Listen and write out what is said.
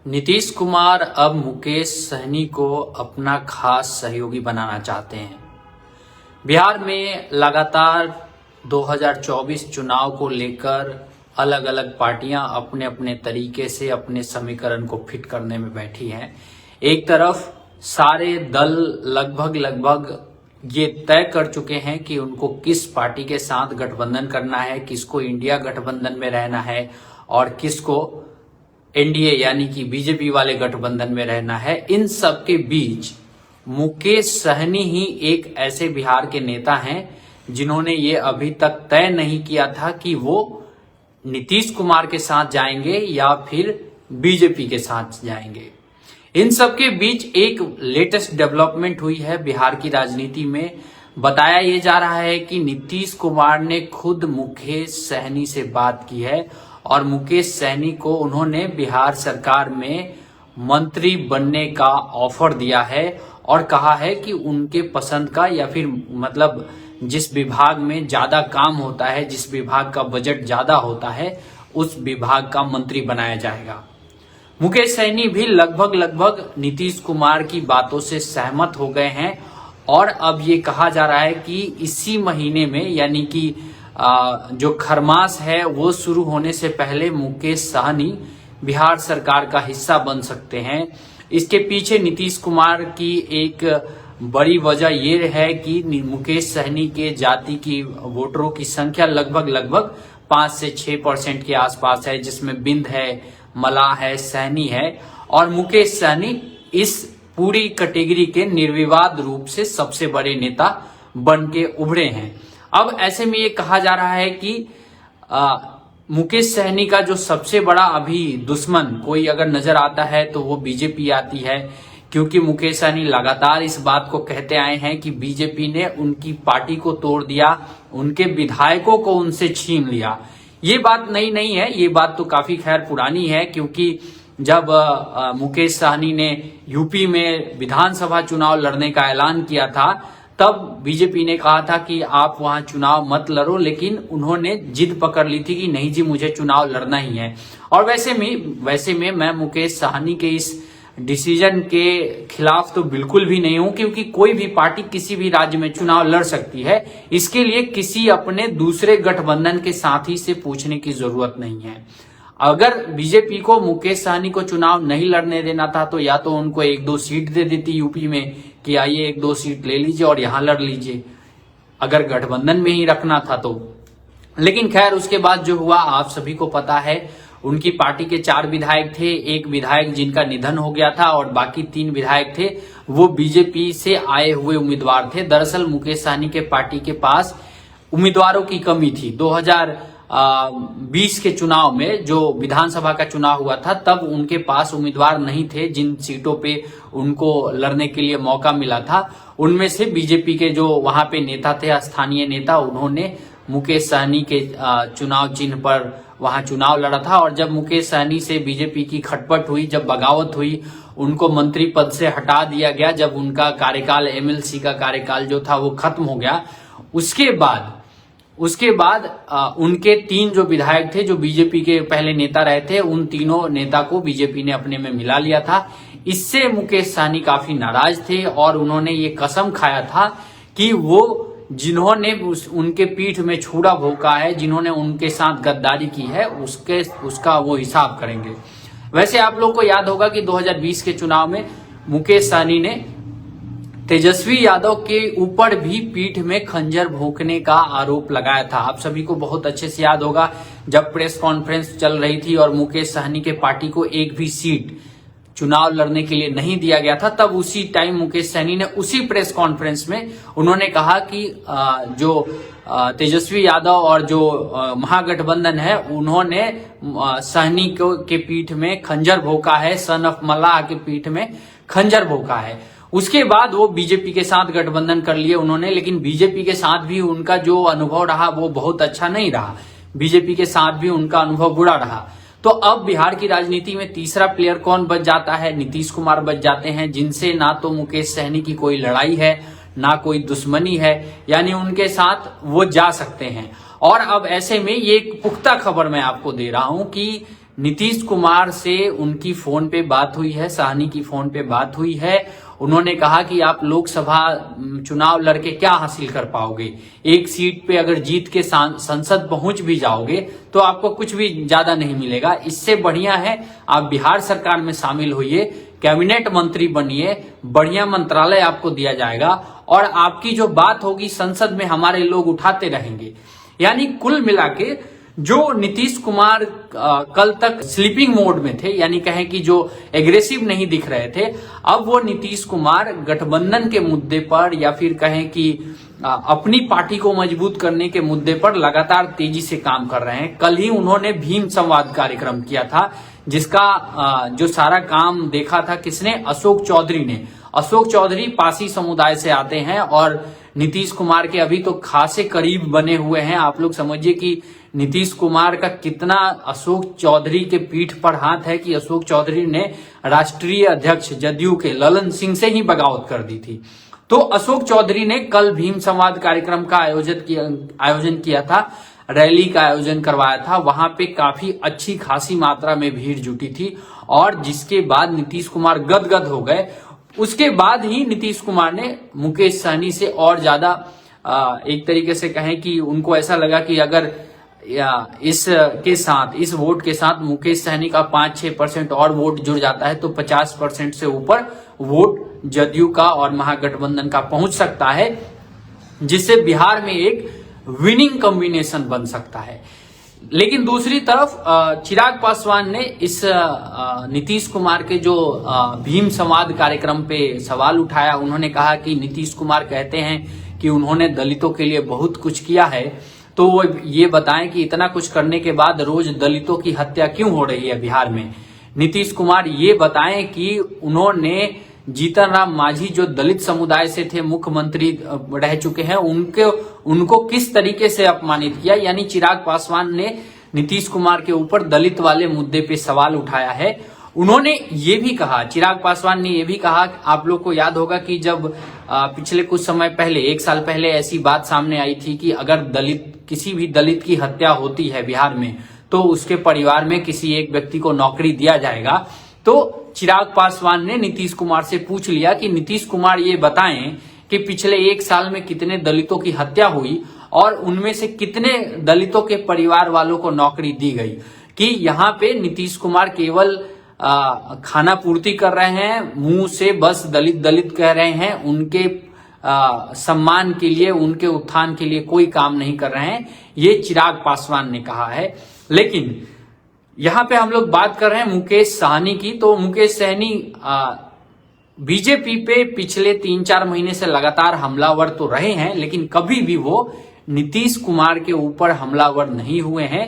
नीतीश कुमार अब मुकेश सहनी को अपना खास सहयोगी बनाना चाहते हैं। बिहार में लगातार 2024 चुनाव को लेकर अलग अलग पार्टियां अपने अपने तरीके से अपने समीकरण को फिट करने में बैठी हैं। एक तरफ सारे दल लगभग ये तय कर चुके हैं कि उनको किस पार्टी के साथ गठबंधन करना है, किसको इंडिया गठबंधन में रहना है और किसको एनडीए यानी कि बीजेपी वाले गठबंधन में रहना है। इन सब के बीच मुकेश सहनी ही एक ऐसे बिहार के नेता हैं जिन्होंने ये अभी तक तय नहीं किया था कि वो नीतीश कुमार के साथ जाएंगे या फिर बीजेपी के साथ जाएंगे। इन सब के बीच एक लेटेस्ट डेवलपमेंट हुई है बिहार की राजनीति में। बताया ये जा रहा है कि नीतीश कुमार ने खुद मुकेश सहनी से बात की है और मुकेश सहनी को उन्होंने बिहार सरकार में मंत्री बनने का ऑफर दिया है और कहा है कि उनके पसंद का या फिर मतलब जिस विभाग में ज्यादा काम होता है, जिस विभाग का बजट ज्यादा होता है, उस विभाग का मंत्री बनाया जाएगा। मुकेश सहनी भी लगभग नीतीश कुमार की बातों से सहमत हो गए हैं और अब ये कहा जा रहा है कि इसी महीने में यानी कि जो खरमास है वो शुरू होने से पहले मुकेश सहनी बिहार सरकार का हिस्सा बन सकते हैं। इसके पीछे नीतीश कुमार की एक बड़ी वजह ये है कि मुकेश सहनी के जाति की वोटरों की संख्या लगभग 5 से 6% के आसपास है, जिसमें बिंद है, मलाह है, सहनी है और मुकेश सहनी इस पूरी कैटेगरी के निर्विवाद रूप से सबसे बड़े नेता बन के उभरे हैं। अब ऐसे में ये कहा जा रहा है कि मुकेश सहनी का जो सबसे बड़ा अभी दुश्मन कोई अगर नजर आता है तो वो बीजेपी आती है, क्योंकि मुकेश सहनी लगातार इस बात को कहते आए हैं कि बीजेपी ने उनकी पार्टी को तोड़ दिया, उनके विधायकों को उनसे छीन लिया। ये बात नई नहीं है, ये बात तो काफी खैर पुरानी है, क्योंकि जब मुकेश सहनी ने यूपी में विधानसभा चुनाव लड़ने का ऐलान किया था तब बीजेपी ने कहा था कि आप वहां चुनाव मत लड़ो, लेकिन उन्होंने जिद पकड़ ली थी कि नहीं जी मुझे चुनाव लड़ना ही है। और वैसे में मैं मुकेश सहनी के इस डिसीजन के खिलाफ तो बिल्कुल भी नहीं हूं, क्योंकि कोई भी पार्टी किसी भी राज्य में चुनाव लड़ सकती है। इसके लिए किसी अपने दूसरे गठबंधन के साथी से पूछने की जरूरत नहीं है। अगर बीजेपी को मुकेश सहनी को चुनाव नहीं लड़ने देना था तो या तो उनको 1-2 सीट दे देती यूपी में कि आइए 1-2 सीट ले लीजिए और यहां लड़ लीजिए, अगर गठबंधन में ही रखना था तो। लेकिन खैर उसके बाद जो हुआ आप सभी को पता है। उनकी पार्टी के 4 विधायक थे, एक विधायक जिनका निधन हो गया था और बाकी 3 विधायक थे वो बीजेपी से आए हुए उम्मीदवार थे। दरअसल मुकेश सहनी के पार्टी के पास उम्मीदवारों की कमी थी। 2020 के चुनाव में जो विधानसभा का चुनाव हुआ था तब उनके पास उम्मीदवार नहीं थे। जिन सीटों पे उनको लड़ने के लिए मौका मिला था उनमें से बीजेपी के जो वहां पे नेता थे, स्थानीय नेता, उन्होंने मुकेश सहनी के चुनाव चिन्ह पर वहां चुनाव लड़ा था। और जब मुकेश सहनी से बीजेपी की खटपट हुई, जब बगावत हुई, उनको मंत्री पद से हटा दिया गया, जब उनका कार्यकाल एमएलसी का कार्यकाल जो था वो खत्म हो गया, उसके बाद उनके 3 जो विधायक थे जो बीजेपी के पहले नेता रहे थे, उन तीनों नेता को बीजेपी ने अपने में मिला लिया था। इससे मुकेश सहनी काफी नाराज थे और उन्होंने ये कसम खाया था कि वो जिन्होंने उनके पीठ में छुरा भोंका है, जिन्होंने उनके साथ गद्दारी की है, उसका वो हिसाब करेंगे। वैसे आप लोग को याद होगा कि 2020 के चुनाव में मुकेश सहनी ने तेजस्वी यादव के ऊपर भी पीठ में खंजर भोंकने का आरोप लगाया था। आप सभी को बहुत अच्छे से याद होगा जब प्रेस कॉन्फ्रेंस चल रही थी और मुकेश सहनी के पार्टी को एक भी सीट चुनाव लड़ने के लिए नहीं दिया गया था, तब उसी टाइम मुकेश सहनी ने उसी प्रेस कॉन्फ्रेंस में उन्होंने कहा कि जो तेजस्वी यादव और जो महागठबंधन है उन्होंने सहनी के पीठ में खंजर भोंका है, सन ऑफ मल्लाह के पीठ में खंजर भोंका है। उसके बाद वो बीजेपी के साथ गठबंधन कर लिए उन्होंने, लेकिन बीजेपी के साथ भी उनका जो अनुभव रहा वो बहुत अच्छा नहीं रहा। बीजेपी के साथ भी उनका अनुभव बुरा रहा। तो अब बिहार की राजनीति में तीसरा प्लेयर कौन बच जाता है? नीतीश कुमार बच जाते हैं, जिनसे ना तो मुकेश सहनी की कोई लड़ाई है ना कोई दुश्मनी है, यानी उनके साथ वो जा सकते हैं। और अब ऐसे में ये एक पुख्ता खबर मैं आपको दे रहा हूं कि नीतीश कुमार से उनकी फोन पे बात हुई है, साहनी की फोन पे बात हुई है। उन्होंने कहा कि आप लोकसभा चुनाव लड़के क्या हासिल कर पाओगे, एक सीट पे अगर जीत के संसद पहुंच भी जाओगे तो आपको कुछ भी ज्यादा नहीं मिलेगा। इससे बढ़िया है आप बिहार सरकार में शामिल होइए, कैबिनेट मंत्री बनिए, बढ़िया मंत्रालय आपको दिया जाएगा और आपकी जो बात होगी संसद में हमारे लोग उठाते रहेंगे। यानी कुल मिला के जो नीतीश कुमार कल तक स्लीपिंग मोड में थे, यानी कहें कि जो एग्रेसिव नहीं दिख रहे थे, अब वो नीतीश कुमार गठबंधन के मुद्दे पर या फिर कहें कि अपनी पार्टी को मजबूत करने के मुद्दे पर लगातार तेजी से काम कर रहे हैं। कल ही उन्होंने भीम संवाद कार्यक्रम किया था, जिसका जो सारा काम देखा था किसने, अशोक चौधरी ने। अशोक चौधरी पासी समुदाय से आते हैं और नीतीश कुमार के अभी तो खासे करीब बने हुए हैं। आप लोग समझिए कि नीतीश कुमार का कितना अशोक चौधरी के पीठ पर हाथ है कि अशोक चौधरी ने राष्ट्रीय अध्यक्ष जदयू के ललन सिंह से ही बगावत कर दी थी। तो अशोक चौधरी ने कल भीम संवाद कार्यक्रम का आयोजन किया था, रैली का आयोजन करवाया था। वहां पे काफी अच्छी खासी मात्रा में भीड़ जुटी थी और जिसके बाद नीतीश कुमार गदगद हो गए। उसके बाद ही नीतीश कुमार ने मुकेश सहनी से और ज्यादा एक तरीके से कहें कि उनको ऐसा लगा कि अगर इस वोट के साथ मुकेश सहनी का 5-6% और वोट जुड़ जाता है तो 50% से ऊपर वोट जदयू का और महागठबंधन का पहुंच सकता है, जिससे बिहार में एक विनिंग कॉम्बिनेशन बन सकता है। लेकिन दूसरी तरफ चिराग पासवान ने इस नीतीश कुमार के जो भीम संवाद कार्यक्रम पे सवाल उठाया। उन्होंने कहा कि नीतीश कुमार कहते हैं कि उन्होंने दलितों के लिए बहुत कुछ किया है, तो वो ये बताएं कि इतना कुछ करने के बाद रोज दलितों की हत्या क्यों हो रही है बिहार में। नीतीश कुमार ये बताएं कि उन्होंने जीतन राम मांझी जो दलित समुदाय से थे, मुख्यमंत्री रह चुके हैं, उनको किस तरीके से अपमानित किया। यानी चिराग पासवान ने नीतीश कुमार के ऊपर दलित वाले मुद्दे पे सवाल उठाया है। उन्होंने ये भी कहा, चिराग पासवान ने ये भी कहा, आप लोग को याद होगा कि जब पिछले कुछ समय पहले, 1 साल पहले ऐसी बात सामने आई थी कि अगर किसी भी दलित की हत्या होती है बिहार में तो उसके परिवार में किसी एक व्यक्ति को नौकरी दिया जाएगा। तो चिराग पासवान ने नीतीश कुमार से पूछ लिया कि नीतीश कुमार ये बताएं कि पिछले 1 साल में कितने दलितों की हत्या हुई और उनमें से कितने दलितों के परिवार वालों को नौकरी दी गई। कि यहाँ पे नीतीश कुमार केवल खाना पूर्ति कर रहे हैं, मुंह से बस दलित दलित कह रहे हैं, उनके सम्मान के लिए, उनके उत्थान के लिए कोई काम नहीं कर रहे हैं, ये चिराग पासवान ने कहा है। लेकिन यहाँ पे हम लोग बात कर रहे हैं मुकेश सहनी की। तो मुकेश सहनी बीजेपी पे पिछले 3-4 महीने से लगातार हमलावर तो रहे हैं, लेकिन कभी भी वो नीतीश कुमार के ऊपर हमलावर नहीं हुए हैं।